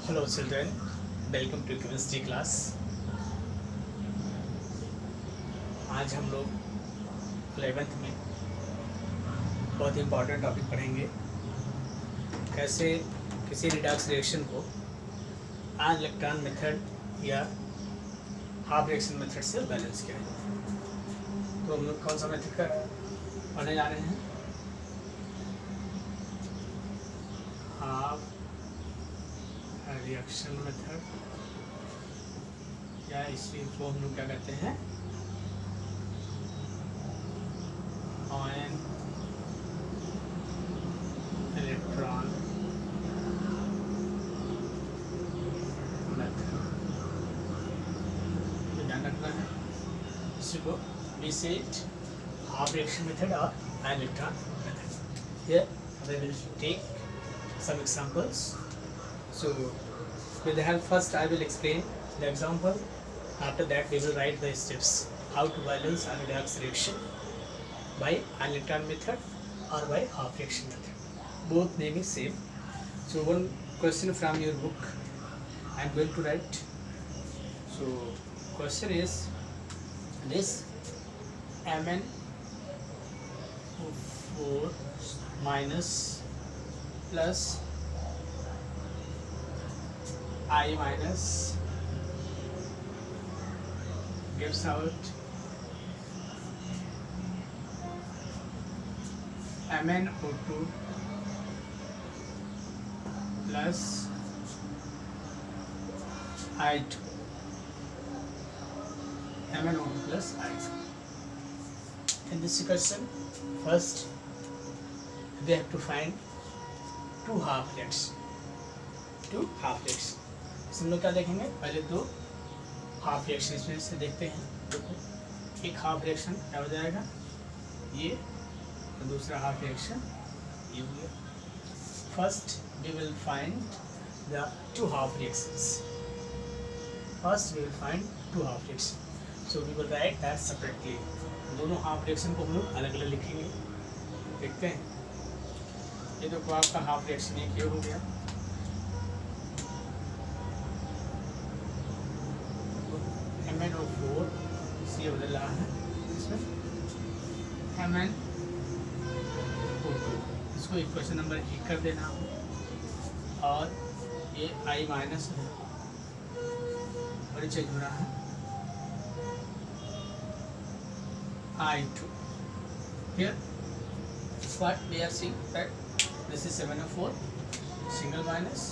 Hello children, welcome to chemistry class। आज हम लोग 11th में बहुत इम्पॉर्टेंट टॉपिक पढ़ेंगे, कैसे किसी रिडक्स रिएक्शन को आयन इलेक्ट्रॉन मेथड या हाफ रिएक्शन मेथड से बैलेंस किया जाए। तो हम लोग कौन सा मेथड का पढ़ने जा रहे हैं? हाफ रिएक्शन मेथड, या इसको हम लोग क्या कहते हैं, आयन इलेक्ट्रॉन मेथड। ध्यान रखना है इसी को, we say it half reaction method or ion electron method. Here we will take some examples. So with the help, first I will explain the example. After that we will write the steps how to balance a redox reaction by ion electron method or by half reaction method. Both name is same. So one question from your book I am going to write. So question is this: MnO4 minus plus I minus gives out MnO2 plus I2, MnO2 plus I2. In this question, first we have to find two half reactions. हम लोग क्या देखेंगे? पहले दो half reaction इसमें से देखते हैं। देखो, एक हाफ रिएक्शन क्या हो जाएगा, ये, और दूसरा हाफ रिएक्शन ये हो गया। First we will find the two half reactions. So we will write that separately. दोनों हाफ रिएक्शन को हम लोग अलग अलग लिखेंगे। देखते हैं, ये देखो आपका हाफ रिएक्शन एक ये हो गया, MnO4 सी बदल रहा है इसमें, MnO2, इसको इक्वेशन नंबर 1 कर देना हो, और ये I माइनस है और ये चेंज हो रहा है I2। Here what we are seeing that this is MnO4 single minus,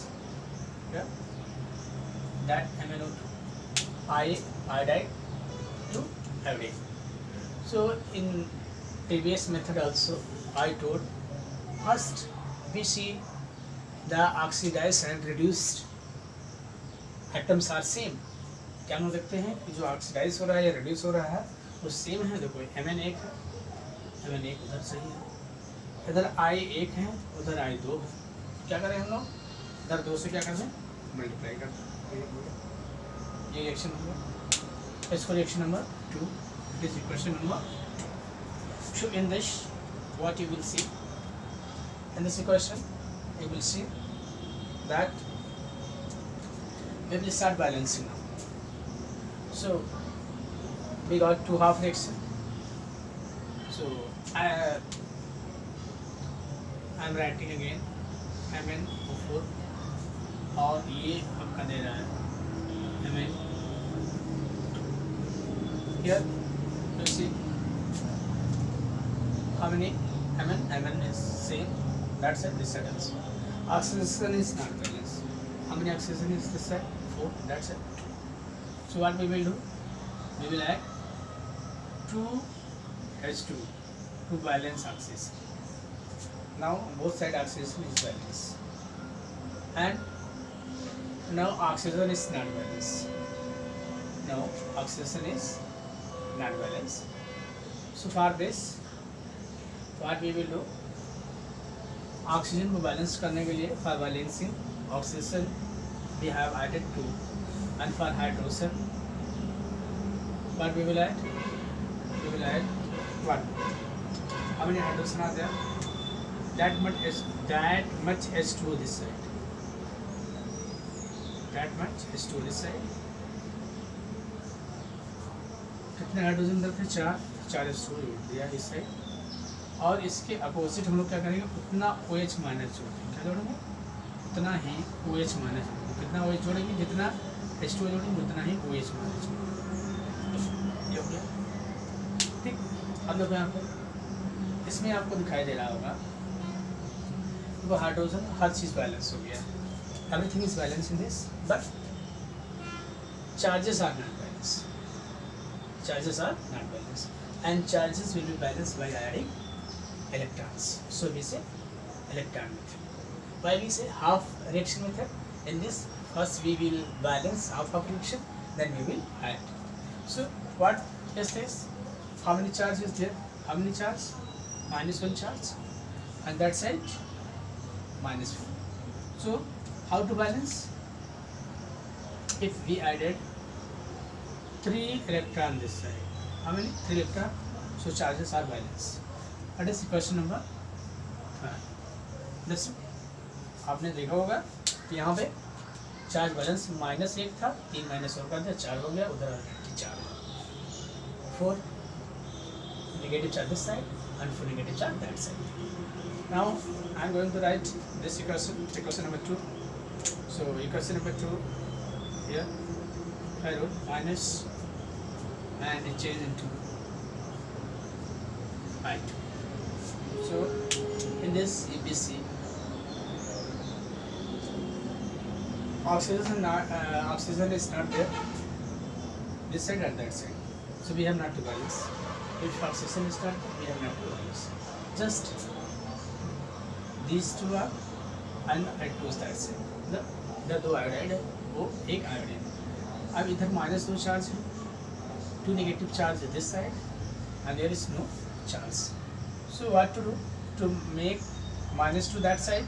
yeah, that MnO2 iodide to iodine. So in previous method also I told, first we see the oxidized and reduced atoms are same। क्या हम देखते हैं कि जो oxidise हो रहा है या रिड्यूस हो रहा है वो सेम है। देखो Mn एक है, Mn एक उधर सही है, इधर I एक है, उधर I दो है। क्या करें हम लोग, इधर दो से क्या करें, मल्टीप्लाई करते हैं। ये रिएक्शन होगा, इसको reaction number 2, it is equation number 2। So in this what you will see, in this equation you will see that we will start balancing now. So we got two half reaction. So I am writing again MnO4, और ये आपका दे रहा है Mn। Here you see how many Mn is same, that's it, this side also. Oxidation is not balanced. How many oxidation is this side? 4, that's it. So what we will do, we will add 2H2 to balance oxidation. Now both side oxidation is balanced, and now oxidation is not balanced. Now oxidation is not balanced. So for this what we will do, oxygen को balance करने के लिए for balancing oxygen we have added 2, and for hydrogen what we will add 1. How many hydrogen are there? That much H2 this side. that much H2 this side. कितने hydrogen अंदर थे? 4 H2 दिया इस side. और इसके opposite हम लोग क्या करेंगे, उतना OH माइनस जोड़ेंगे। क्या जोड़ेंगे? उतना ही OH माइनस जोड़ेंगे। कितना OH जोड़ेंगे? जितना H2 जोड़ेंगे उतना ही OH माइनस जोड़ेंगे। ये हो गया, ठीक। अब देखो यहाँ पर इसमें आपको दिखाई दे रहा होगा तो हाइड्रोजन हर चीज़ बैलेंस हो गया, everything is balance in this, but charges are not balance, charges are not balanced and charges will be balanced by adding electrons. So we say electron method. Why we say half reaction method? In this, first we will balance half of reaction, then we will add. So what is this? How many charge is there? How many charge? -1 charge, and that side -4. So how to balance? If we added 3 electron this side, how many? 3 electron, so charges are balanced. That is question number 3. This आपने देखा होगा कि यहाँ पे charge balance -1 था, 3 minus और कर दिया, 4 हो गया, उधर 4 हुआ, 4 negative charge this side and 4 negative charge that side. Now I am going to write this equation number 2. So equation number 2 here I wrote minus and it changed into I2. So in this EBC, oxygen is not there this side and that side, so we have not to balance. If oxygen is not there, we have not to balance. Just these two are and I2 that side. The दो iodide है, वो एक iodine. अब इधर -2 charge है, 2 negative charge है this side and there is no charge. So what to do? To make -2 that side,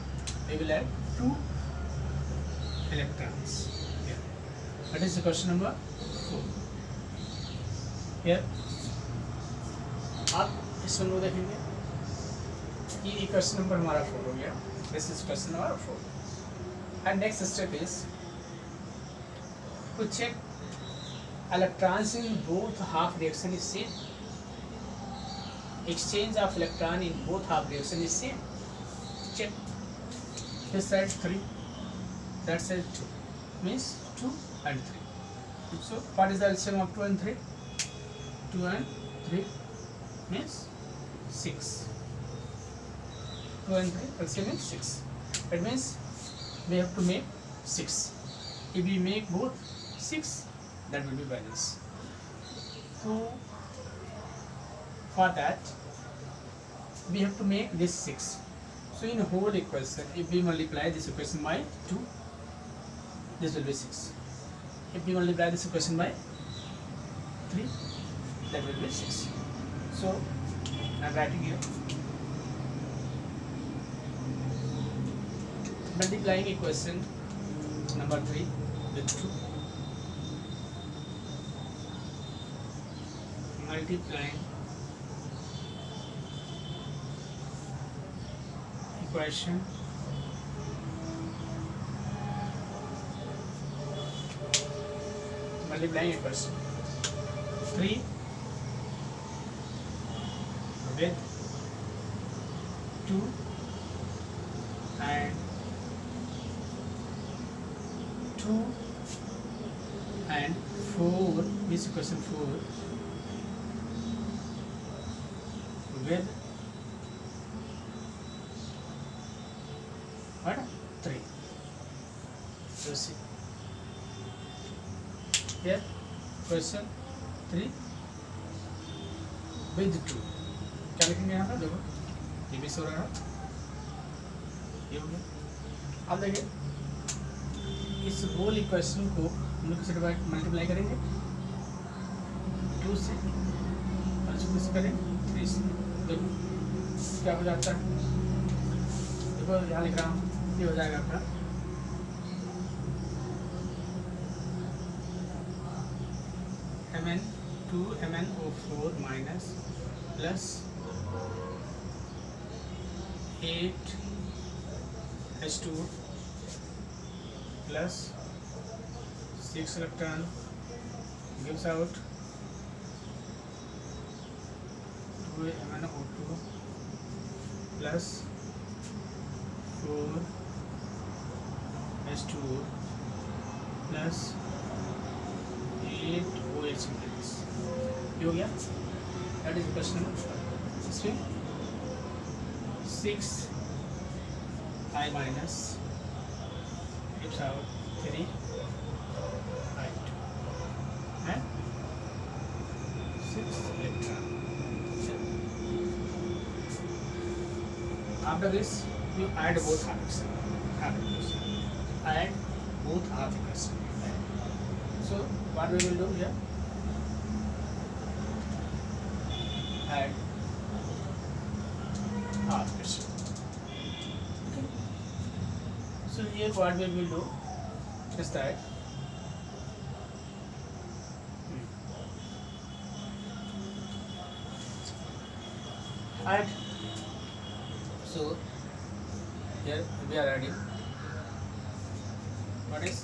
we will add 2 electrons here. That is the question number 4. Here आप इस one को देखेंगे, ये question number हमारा 4 हो गया। This is question number 4. And next step is to check electrons in both half reaction is same. Exchange of electron in both half reaction is same. Check. This side 3, that side 2, means 2 and 3. So what is the LCM of 2 and 3? 2 and 3 means 6. 2 and 3 LCM is 6. That means we have to make 6. If we make both 6, that will be balanced. So for that we have to make this 6. So in whole equation, if we multiply this equation by 2, this will be 6. If we multiply this equation by 3, that will be 6. So I am writing here, multiplying equation number 3 with 2, multiplying equation multiplying equation 3 with 2 and 2 and 4, this equation 4 with what? 3. So see here question 3 with 2, क्या लिखेंगे यहाँ पर? देखो ये भी सो रहा है, ये हो गया। अब देखिए इस होल इक्वेशन को हम लोग किससे मल्टीप्लाई करेंगे? 2 से, और इसको किससे करेंगे? 3 से। देखो क्या हो जाता है, देखो यहाँ लिख रहा हूँ, ये हो जाएगा आपका Mn2MnO4 minus plus 8H2 plus 6 electron gives out 2 MnO2 plus 4 H2O plus 8 OH minus। ये हो गया, दैट इज क्वेश्चन नंबर। इसमें 6 I minus gives out 3 I2 and 6 electron। After this, you add both halves. Add both halves. So what we will do here? Add half question. Okay. So here what we will do is that add. So here we are adding what is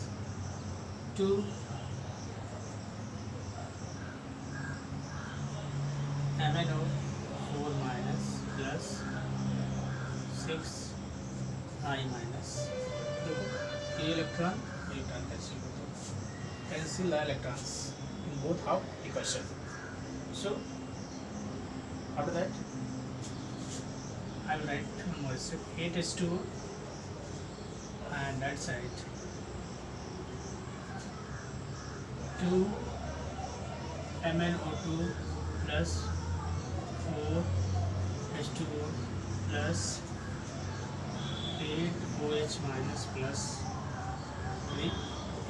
2 MnO4 minus plus 6 I minus। देखो ये electron cancel the electrons in both half equation। So after that I will write one more step, 8H2 and that side 2 MnO2 plus 4 H2O plus 8 OH minus plus 3।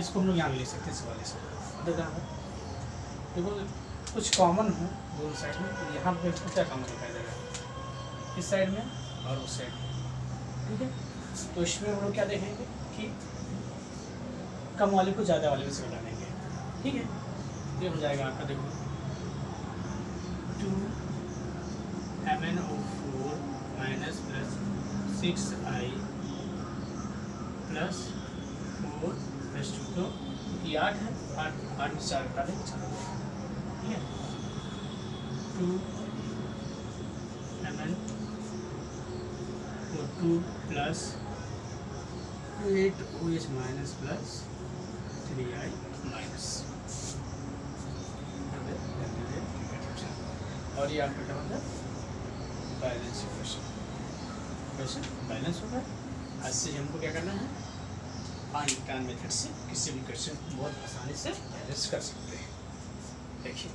इसको हम लोग यहाँ ले सकते हैं इस वाले से। देखो कुछ कॉमन हो दोनों साइड में, तो यहाँ पे क्या कॉमन दिखाई देगा, इस साइड में और उस साइड में, ठीक है। तो इसमें हम लोग क्या देखेंगे कि कम वाले को ज़्यादा वाले में से मिला देंगे, ठीक है। ये हो जाएगा आपका, देखो 2 MnO4 minus plus 6 I plus 4 H2। तो ये 8 है, 8 में 4 हटा देंगे, 4 ठीक है। 2 MnO2 plus 8 OH minus plus 3I minus. और ये आपका क्या होता है, बैलेंस इक्वेशन। क्वेश्चन बैलेंस होगा। आज से हमको क्या करना है, आइंस्टाइन मेथड से किसी भी क्वेश्चन बहुत आसानी से बैलेंस कर सकते हैं। देखिए